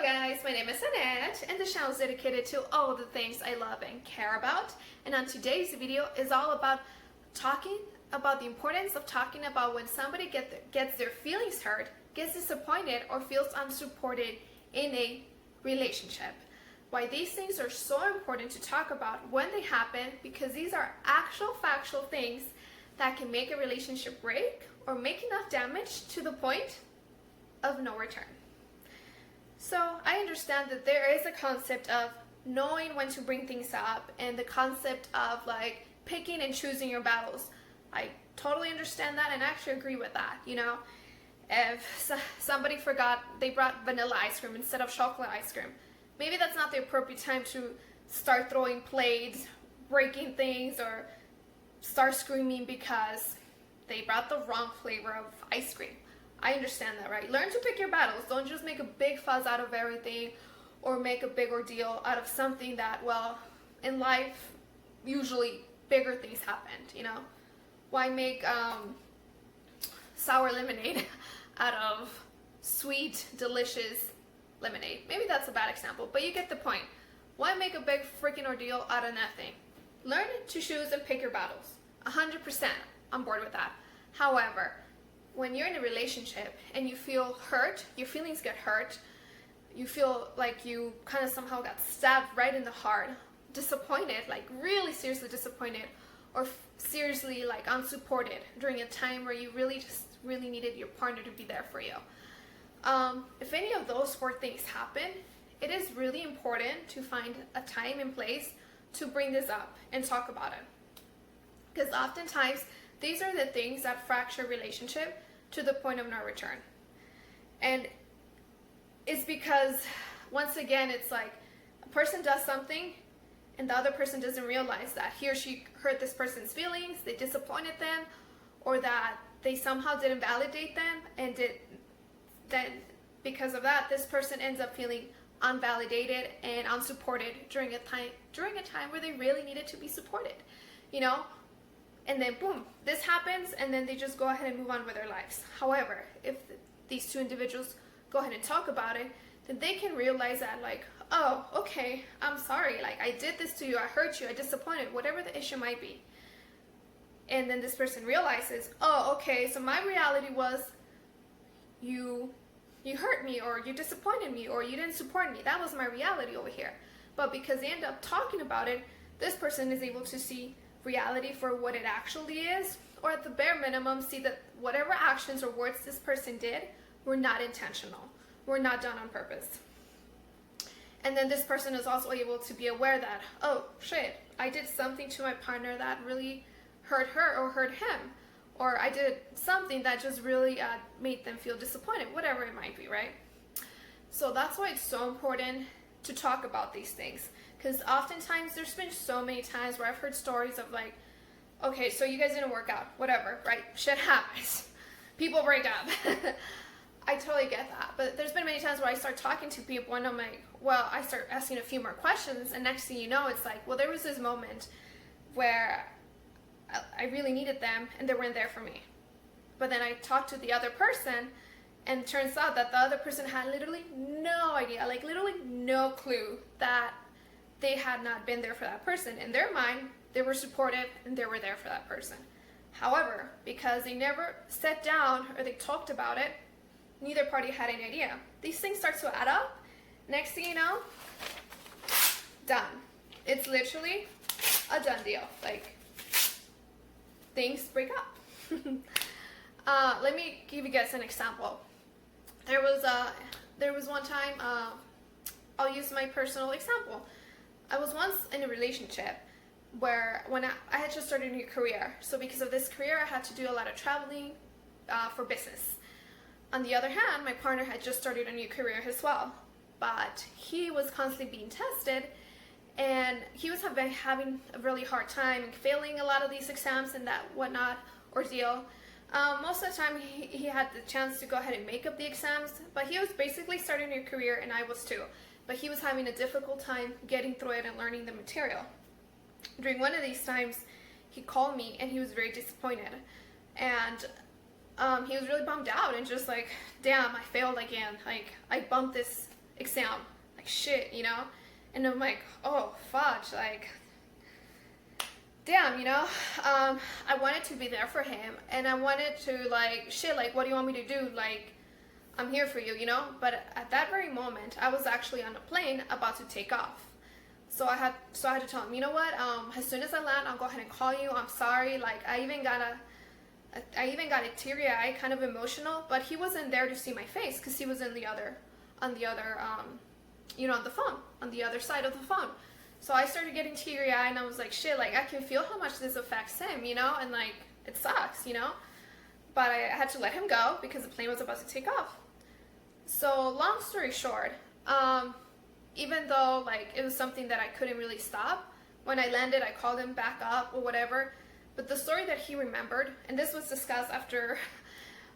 guys, my name is Annette and the channel is dedicated to all the things I love and care about. And on today's video is all about talking about the importance of talking about when somebody gets their feelings hurt, gets disappointed, or feels unsupported in a relationship. Why these things are so important to talk about when they happen, because these are actual factual things that can make a relationship break or make enough damage to the point of no return. So I understand that there is a concept of knowing when to bring things up and the concept of like picking and choosing your battles. I totally understand that and actually agree with that. You know, if somebody forgot they brought vanilla ice cream instead of chocolate ice cream, maybe that's not the appropriate time to start throwing plates, breaking things, or start screaming because they brought the wrong flavor of ice cream. I understand that, right? Learn to pick your battles. Don't just make a big fuss out of everything or make a big ordeal out of something that, well, in life, usually bigger things happened, you know? Why make sour lemonade out of sweet, delicious lemonade? Maybe that's a bad example, but you get the point. Why make a big freaking ordeal out of nothing? Learn to choose and pick your battles. 100% on board with that. However, when you're in a relationship and you feel hurt, your feelings get hurt, you feel like you kind of somehow got stabbed right in the heart, disappointed, like really seriously disappointed, or seriously like unsupported during a time where you really needed your partner to be there for you. If any of those four things happen, it is really important to find a time and place to bring this up and talk about it. Because oftentimes, these are the things that fracture a relationship to the point of no return. And it's because, once again, it's like a person does something and the other person doesn't realize that he or she hurt this person's feelings, they disappointed them, or that they somehow didn't validate them, and then because of that, this person ends up feeling unvalidated and unsupported during a time where they really needed to be supported, you know? And then boom, this happens, and then they just go ahead and move on with their lives. However, if these two individuals go ahead and talk about it, then they can realize that like, oh, okay, I'm sorry, like I did this to you, I hurt you, I disappointed, whatever the issue might be. And then this person realizes, oh, okay, so my reality was you hurt me, or you disappointed me, or you didn't support me. That was my reality over here. But because they end up talking about it, this person is able to see reality for what it actually is, or at the bare minimum see that whatever actions or words this person did were not intentional, were not done on purpose. And then this person is also able to be aware that, oh shit, I did something to my partner that really hurt her or hurt him, or I did something that just really made them feel disappointed, whatever it might be, right? So that's why it's so important to talk about these things. Because oftentimes there's been so many times where I've heard stories of like, okay, so you guys didn't work out, whatever, right? Shit happens. People break up. I totally get that. But there's been many times where I start talking to people and I'm like, well, I start asking a few more questions, and next thing you know, it's like, well, there was this moment where I really needed them and they weren't there for me. But then I talked to the other person, and it turns out that the other person had literally no idea, like literally no clue that they had not been there for that person. In their mind, they were supportive and they were there for that person. However, because they never sat down or they talked about it, neither party had any idea. These things start to add up. Next thing you know, done. It's literally a done deal. Like, things break up. Let me give you guys an example. There was one time, I'll use my personal example. I was once in a relationship where when I had just started a new career. So because of this career, I had to do a lot of traveling for business. On the other hand, my partner had just started a new career as well. But he was constantly being tested, and he was having a really hard time and failing a lot of these exams and that whatnot ordeal. Most of the time, he had the chance to go ahead and make up the exams, but he was basically starting a new career, and I was too. But he was having a difficult time getting through it and learning the material. During one of these times, he called me and he was very disappointed. And he was really bummed out and just like, damn, I failed again. Like, I bumped this exam, like shit, you know? And I'm like, oh, fudge, like, damn, you know? I wanted to be there for him, and I wanted to, like, shit, like, what do you want me to do? Like, I'm here for you, you know? But at that very moment, I was actually on a plane about to take off. So I had to tell him, you know what? As soon as I land, I'll go ahead and call you. I'm sorry. Like, I even got a teary eye, kind of emotional. But he wasn't there to see my face because he was on the other, you know, on the phone, on the other side of the phone. So I started getting teary eye, and I was like, shit. Like, I can feel how much this affects him, you know, and like it sucks, you know. But I had to let him go because the plane was about to take off. So long story short, even though like it was something that I couldn't really stop, when I landed, I called him back up or whatever. But the story that he remembered, and this was discussed after,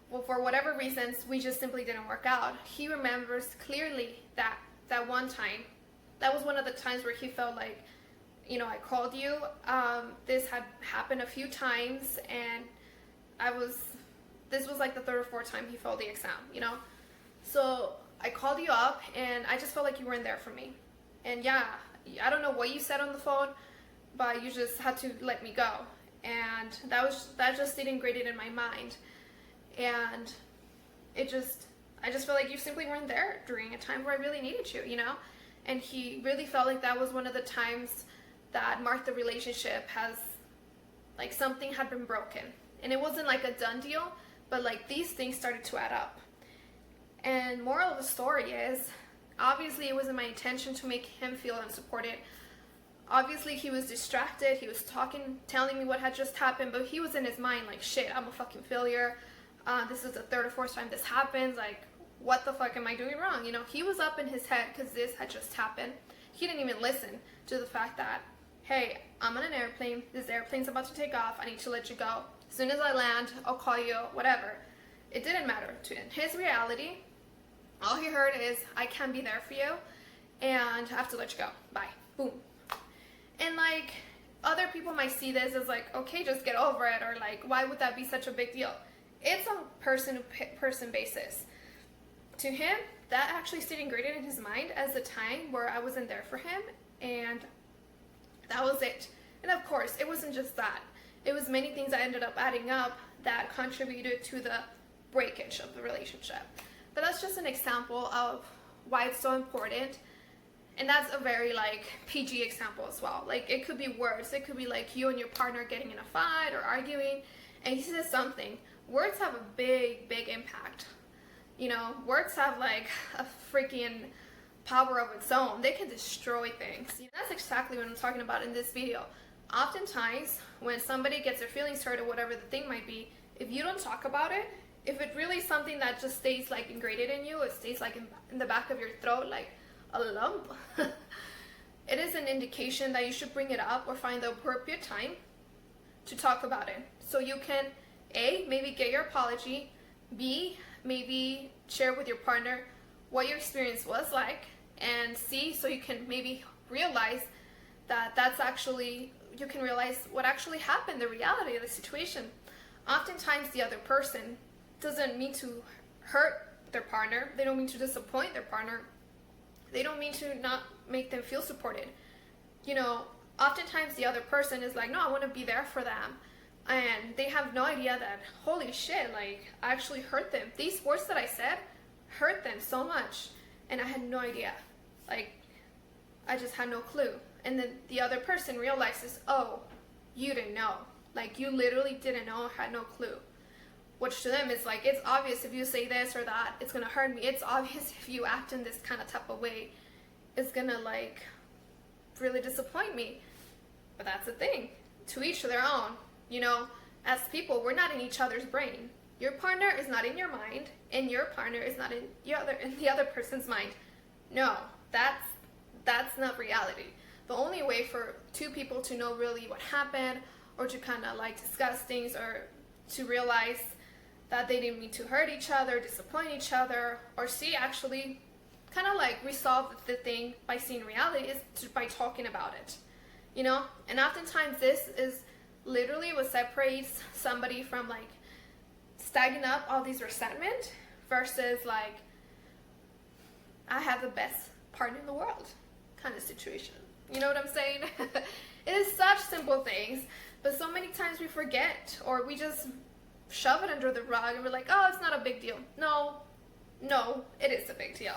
well, for whatever reasons, we just simply didn't work out. He remembers clearly that one time. That was one of the times where he felt like, you know, I called you. This had happened a few times, and this was like the third or fourth time he failed the exam, you know? So I called you up, and I just felt like you weren't there for me. And yeah, I don't know what you said on the phone, but you just had to let me go. And that just stayed ingrained in my mind. And I just felt like you simply weren't there during a time where I really needed you, you know? And he really felt like that was one of the times that marked the relationship, as like something had been broken. And it wasn't like a done deal, but like these things started to add up. And moral of the story is, obviously it wasn't my intention to make him feel unsupported. Obviously he was distracted, he was telling me what had just happened, but he was in his mind like, shit, I'm a fucking failure. This is the third or fourth time this happens. Like, what the fuck am I doing wrong? You know, he was up in his head because this had just happened. He didn't even listen to the fact that, hey, I'm on an airplane, this airplane's about to take off, I need to let you go. As soon as I land, I'll call you, whatever. It didn't matter to him. His reality, all he heard is, I can't be there for you, and I have to let you go. Bye. Boom. And like, other people might see this as like, okay, just get over it, or like, why would that be such a big deal? It's on person basis. To him, that actually stayed ingrained in his mind as the time where I wasn't there for him, and that was it. And of course, it wasn't just that. It was many things that ended up adding up that contributed to the breakage of the relationship. But that's just an example of why it's so important. And that's a very like PG example as well. Like, it could be words. It could be like you and your partner getting in a fight or arguing, and he says something. Words have a big impact. You know, words have like a freaking power of its own. They can destroy things. That's exactly what I'm talking about in this video. Oftentimes, when somebody gets their feelings hurt or whatever the thing might be, if you don't talk about it, if it really is something that just stays like ingrained in you, it stays like in the back of your throat like a lump, it is an indication that you should bring it up or find the appropriate time to talk about it. So you can, A, maybe get your apology, B, maybe share with your partner what your experience was like, and C, so you can maybe realize that you can realize what actually happened, the reality of the situation. Oftentimes the other person doesn't mean to hurt their partner, they don't mean to disappoint their partner, they don't mean to not make them feel supported. You know, oftentimes the other person is like, no, I want to be there for them. And they have no idea that, holy shit, like, I actually hurt them. These words that I said hurt them so much. And I had no idea. Like, I just had no clue. And then the other person realizes, oh, you didn't know. Like, you literally didn't know, had no clue. Which to them is like, it's obvious if you say this or that, it's gonna hurt me. It's obvious if you act in this kind of type of way, it's gonna like really disappoint me. But that's the thing. To each their own. You know, as people, we're not in each other's brain. Your partner is not in your mind, and your partner is not in the other person's mind. No, that's not reality. The only way for two people to know really what happened, or to kind of like discuss things, or to realize that they didn't mean to hurt each other, disappoint each other, or see actually kind of like resolve the thing by seeing reality, is by talking about it. You know, and oftentimes this is literally what separates somebody from like stacking up all these resentment versus like I have the best partner in the world kind of situation. You know what I'm saying? It is such simple things, but so many times we forget, or we just shove it under the rug and we're like, oh, it's not a big deal. No, it is a big deal.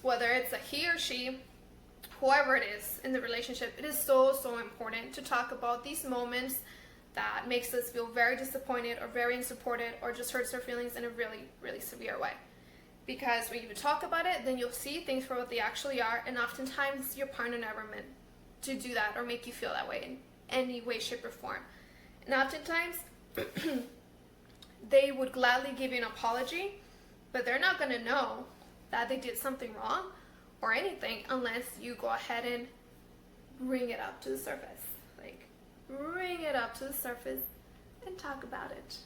Whether it's a he or she, whoever it is in the relationship, it is so important to talk about these moments that makes us feel very disappointed or very unsupported or just hurts our feelings in a really severe way. Because when you talk about it, then you'll see things for what they actually are, and oftentimes your partner never meant to do that or make you feel that way in any way, shape, or form. And oftentimes they would gladly give you an apology, but they're not going to know that they did something wrong or anything unless you go ahead and bring it up to the surface. Like, bring it up to the surface and talk about it.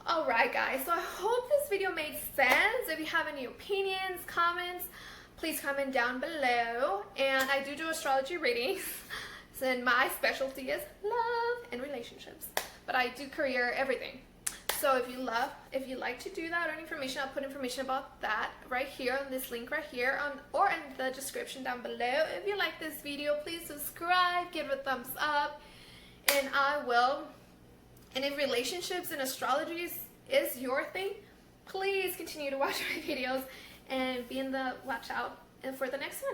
Alright guys, so I hope this video made sense. If you have any opinions, comments, please comment down below. And I do astrology readings, and my specialty is love and relationships. But I do career, everything. So if you like to do that or any information, I'll put information about that right here on this link right here or in the description down below. If you like this video, please subscribe, give it a thumbs up, and I will. And if relationships and astrology is your thing, please continue to watch my videos and be in the watch out for the next one.